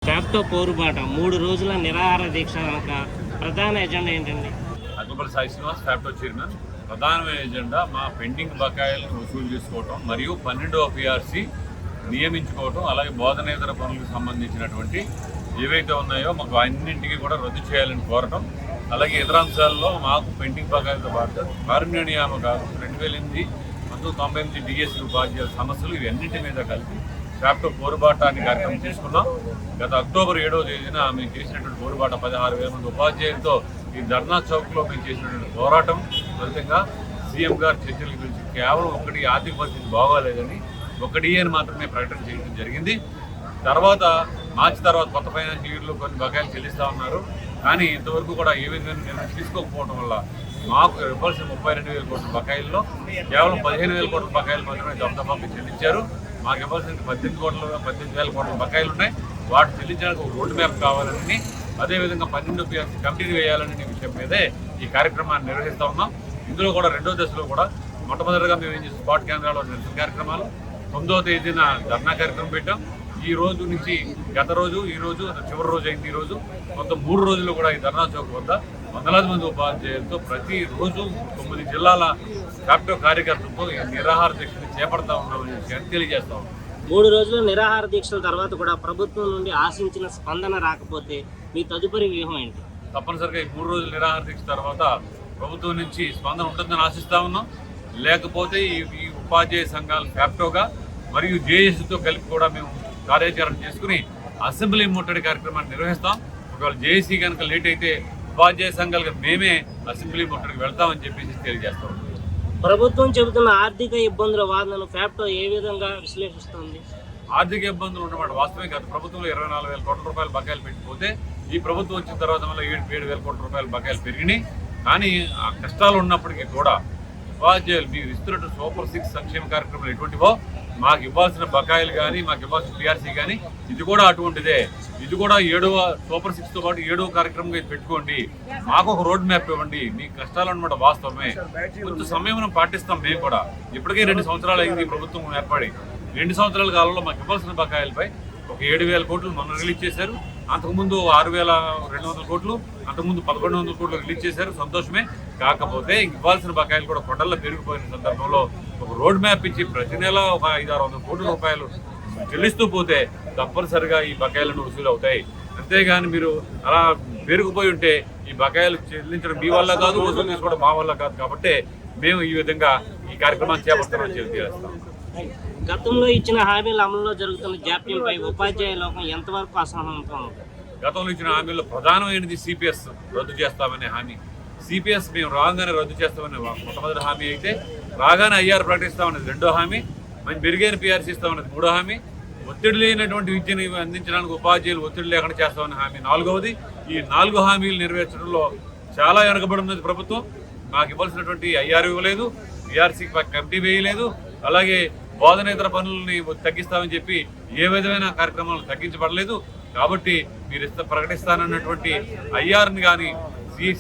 ఫ్యాప్టో పోరుబాట 3 రోజుల నిరాహార దీక్ష వెనక ప్రధాన ఎజెండా ఏంటండి? అగ్గుపల్లి సాయి శ్రీనివాస్ ఫ్యాప్టో చైర్మన్. ప్రధానమైన ఎజెండా మా పెండింగ్ బకాయిలను వసూలు చేసుకోవటం మరియు 12వ పిఆర్సీ నియమించుకోవటం, అలాగే బోధనేతర పనులకు సంబంధించినటువంటి ఏవైతే ఉన్నాయో మాకు అన్నింటికి కూడా రద్దు చేయాలని కోరటం, అలాగే ఇతర అంశాల్లో మాకు పెండింగ్ బకాయిలతో పాటు కారుణ్య నియామకాలు 2008 1998 డిఎస్సీ ఉపాధ్యాయుల సమస్యలు ఇవన్నింటి మీద కలిపి ఫ్యాప్టో పోరుబాటాన్ని కార్యక్రమం తీసుకున్నాం. గత అక్టోబర్ 7వ తేదీన మేము చేసినటువంటి పోరుబాట 16,000 మంది ఉపాధ్యాయులతో ఈ ధర్నా చౌక్లో మేము చేసినటువంటి పోరాటం ఫలితంగా సీఎం గారు చర్చలకు పిలిచి కేవలం ఒకటి ఆర్థిక పరిస్థితి బాగోలేదని ఒకటి అని మాత్రమే ప్రకటన చేయడం జరిగింది. తర్వాత మార్చి తర్వాత కొత్త ఫైనాన్షియల్ ఇయర్లో కొన్ని బకాయిలు చెల్లిస్తూ ఉన్నారు. కానీ ఇంతవరకు కూడా ఏ విధంగా నిర్ణయం తీసుకోకపోవడం వల్ల మాకు ఇవ్వాల్సిన 32,000 కోట్ల బకాయిల్లో కేవలం 15,000 కోట్ల బకాయిలు మాత్రమే దఫదఫాకి చెల్లించారు. మాకు ఇవ్వాల్సిన 18,000 కోట్ల బకాయిలు ఉన్నాయి. వాటి చెల్లించడానికి ఒక రోడ్ మ్యాప్ కావాలని, అదేవిధంగా 12 పిఆర్సీ కమిటీని వేయాలనే విషయం మీదే ఈ కార్యక్రమాన్ని నిర్వహిస్తూ ఉన్నాం. ఇందులో కూడా రెండో దశలో కూడా మొట్టమొదటిగా మేము ఏం చేస్తాం, స్పాట్ కేంద్రాల్లో నిరసన కార్యక్రమాలు, 9వ తేదీన ధర్నా కార్యక్రమం పెట్టాం. ఈ రోజు నుంచి గత రోజు, ఈ రోజు చివరి రోజు అయింది. ఈ రోజు మొత్తం 3 రోజులు కూడా ఈ ధర్నా చౌక్ వద్ద వందలాది మంది ఉపాధ్యాయులతో ప్రతిరోజు 9 జిల్లాల ఫ్యాప్టో కార్యకర్తలతో నిరాహార దీక్షను చేపడతా ఉన్నామని విషయాన్ని తెలియజేస్తా ఉన్నాం. 3 రోజుల నిరాహార దీక్షల తర్వాత కూడా ప్రభుత్వం నుండి ఆశించిన స్పందన రాకపోతే మీ తదుపరి వ్యూహం ఏంటి? తప్పనిసరిగా ఈ 3 రోజుల నిరాహార దీక్ష తర్వాత ప్రభుత్వం నుంచి స్పందన ఉంటుందని ఆశిస్తా ఉన్నాం. లేకపోతే ఈ ఉపాధ్యాయ సంఘాలు ఫ్యాప్టోగా మరియు జేఏసీతో కలిపి కూడా మేము కార్యాచరణ చేసుకుని అసెంబ్లీ ముట్టడి కార్యక్రమాన్ని నిర్వహిస్తాం. ఒకవేళ జేఏసీ కనుక లేట్ అయితే ఉపాధ్యాయ సంఘాలుగా మేమే అసెంబ్లీ ముట్టడికి వెళ్తామని చెప్పేసి తెలియజేస్తాం. ప్రభుత్వం చెబుతున్న ఆర్థిక ఇబ్బందుల వాదనను ఫ్యాప్టో ఏ విధంగా విశ్లేషిస్తుంది? ఆర్థిక ఇబ్బందులు ఉన్నమాట వాస్తవమే. గత ప్రభుత్వంలో 24,000 కోట్ల రూపాయల బకాయిలు పెట్టిపోతే ఈ ప్రభుత్వం వచ్చిన తర్వాత వల్ల 7,000 కోట్ల రూపాయల బకాయిలు పెరిగినాయి. కానీ ఆ కష్టాలు ఉన్నప్పటికీ కూడా ఉపాధ్యాయులు మీరు ఇస్తున్నట్టు సూపర్ 6 సంక్షేమ కార్యక్రమాలు ఎటువంటివో మాకు ఇవ్వాల్సిన బకాయిలు కానీ, మాకు ఇవ్వాల్సిన పిఆర్సీ కానీ ఇది కూడా అటువంటిదే. ఇది కూడా 7వ సూపర్ 6తో పాటు 7వ కార్యక్రమంగా ఇది పెట్టుకోండి. మాకు ఒక రోడ్ మ్యాప్ ఇవ్వండి. మీ కష్టాలు అనమాట వాస్తవమే. కొంత సమయం మనం పాటిస్తాం. మేము కూడా ఇప్పటికే 2 సంవత్సరాలు అయింది ఈ ప్రభుత్వం ఏర్పడి. 2 సంవత్సరాల కాలంలో మాకు ఇవ్వాల్సిన బకాయిలపై ఒక 7,000 కోట్లు మొన్న రిలీజ్ చేశారు. అంతకుముందు 6,200 కోట్లు, అంతకుముందు 1,100 కోట్లు రిలీజ్ చేశారు. సంతోషమే. కాకపోతే ఇవ్వాల్సిన బకాయిలు కూడా కొండల్లో పెరిగిపోయిన సందర్భంలో ఒక రోడ్ మ్యాప్ ఇచ్చి ప్రతి నెల ఒక 500-600 కోట్ల రూపాయలు చెల్లిస్తూ పోతే తప్పనిసరిగా ఈ బకాయిలను వసూలు అవుతాయి. అంతేగాని మీరు అలా పెరిగిపోయి ఉంటే ఈ బకాయిలు చెల్లించడం మీ వల్ల కాదు, వసూలు తీసుకోవడం మా వల్ల కాదు. కాబట్టి మేము ఈ విధంగా ఈ కార్యక్రమాన్ని చేపడతామని తెలియజేస్తాం. గతంలో ఇచ్చిన హామీల అమలులో జరుగుతున్న జాప్యంపై ఉపాధ్యాయ లోకం ఎంతవరకు అసహనంతో ఉంది? గతంలో ఇచ్చిన హామీల్లో ప్రధానమైనది సిపిఎస్ రద్దు చేస్తామనే హామీ. సిపిఎస్ మేము రాగానే రద్దు చేస్తామనే మొట్టమొదటి హామీ అయితే, రాగానే ఐఆర్ ప్రకటిస్తామనేది రెండో హామీ, మేము మెరుగైన పిఆర్సీ ఇస్తామనేది మూడో హామీ, ఒత్తిడి లేనటువంటి విద్యను అందించడానికి ఉపాధ్యాయులు ఒత్తిడి లేకుండా చేస్తామనే హామీ నాలుగవది. ఈ 4 హామీలు నెరవేర్చడంలో చాలా వెనకబడి ఉన్నది ప్రభుత్వం. మాకు ఇవ్వాల్సినటువంటి ఐఆర్ ఇవ్వలేదు, పిఆర్సీకి కమిటీ వేయలేదు, అలాగే బోధనేతర పనులని తగ్గిస్తామని చెప్పి ఏ విధమైన కార్యక్రమాలు తగ్గించబడలేదు. కాబట్టి మీరు ప్రకటిస్తానన్నటువంటి ఐఆర్ని కానీ,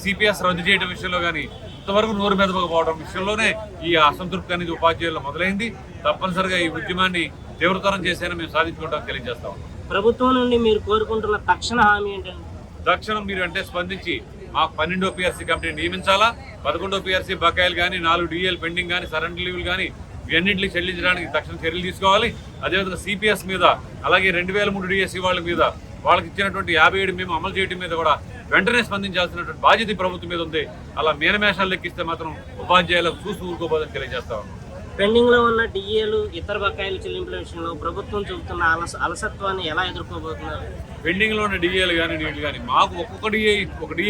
సిపిఎస్ రద్దు చేయడం విషయంలో కానీ ఇంతవరకు నోరు మెదపకపోవడం విషయంలోనే ఈ అసంతృప్తి అనేది ఉపాధ్యాయుల్లో మొదలైంది. తప్పనిసరిగా ఈ ఉద్యమాన్ని తీవ్రతరం చేసేనా మేము సాధించుకుంటామని తెలియజేస్తాం. ప్రభుత్వం నుండి మీరు కోరుకుంటున్న తక్షణ హామీ ఏంటంటే? తక్షణం మీరు అంటే స్పందించి మాకు 12వ పిఆర్సీ కమిటీ నియమించాలా, 11వ పిఆర్సీ బకాయిలు కానీ, 4 డిఎల్ పెండింగ్ కానీ, సరెండర్ లీవ్లు కానీ ఇవన్నింటినీ చెల్లించడానికి తక్షణ చర్యలు తీసుకోవాలి. అదేవిధంగా సిపిఎస్ మీద, అలాగే 2003 డిఎస్సీ వాళ్ళ మీద, వాళ్ళకి ఇచ్చినటువంటి 57 మేము అమలు చేయడం మీద కూడా వెంటనే స్పందించాల్సినటువంటి బాధ్యత ప్రభుత్వం మీద ఉంది. అలా మీనమేషాలు లెక్కిస్తే మాత్రం ఉపాధ్యాయులకు చూసి ఊరుకోబోదని తెలియజేస్తా ఉన్నాం. పెండింగ్ లో ఉన్న డిఏలు, ఇతర బకాయిల చెల్లింపుల విషయంలో ప్రభుత్వం చూపుతున్న అలసత్వాన్ని ఎలా ఎదుర్కోబోతున్నారు? పెండింగ్ లో ఉన్న డిఏలు కానీ, నీళ్లు కానీ మాకు ఒక డిఏ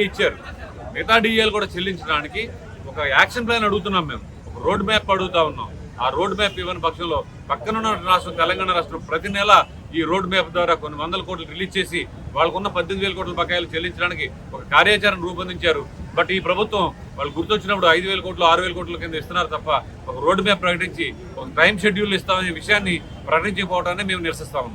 ఇచ్చారు. మిగతా డిఏలు కూడా చెల్లించడానికి ఒక యాక్షన్ ప్లాన్ అడుగుతున్నాం. మేము ఒక రోడ్ మ్యాప్ అడుగుతా ఉన్నాం. ఆ రోడ్ మ్యాప్ ఇవ్వని పక్షంలో పక్కనున్న రాష్ట్రం తెలంగాణ రాష్ట్రం ప్రతి నెల ఈ రోడ్ మ్యాప్ ద్వారా కొన్ని 100 కోట్లు రిలీజ్ చేసి వాళ్ళకున్న 18,000 కోట్ల బకాయిలు చెల్లించడానికి ఒక కార్యాచరణ రూపొందించారు. బట్ ఈ ప్రభుత్వం వాళ్ళు గుర్తొచ్చినప్పుడు 5,000 కోట్లు 6,000 కోట్ల కింద ఇస్తున్నారు తప్ప ఒక రోడ్ మ్యాప్ ప్రకటించి ఒక టైం షెడ్యూల్ ఇస్తామనే విషయాన్ని ప్రకటించకపోవడాన్ని మేము నిరసిస్తాము.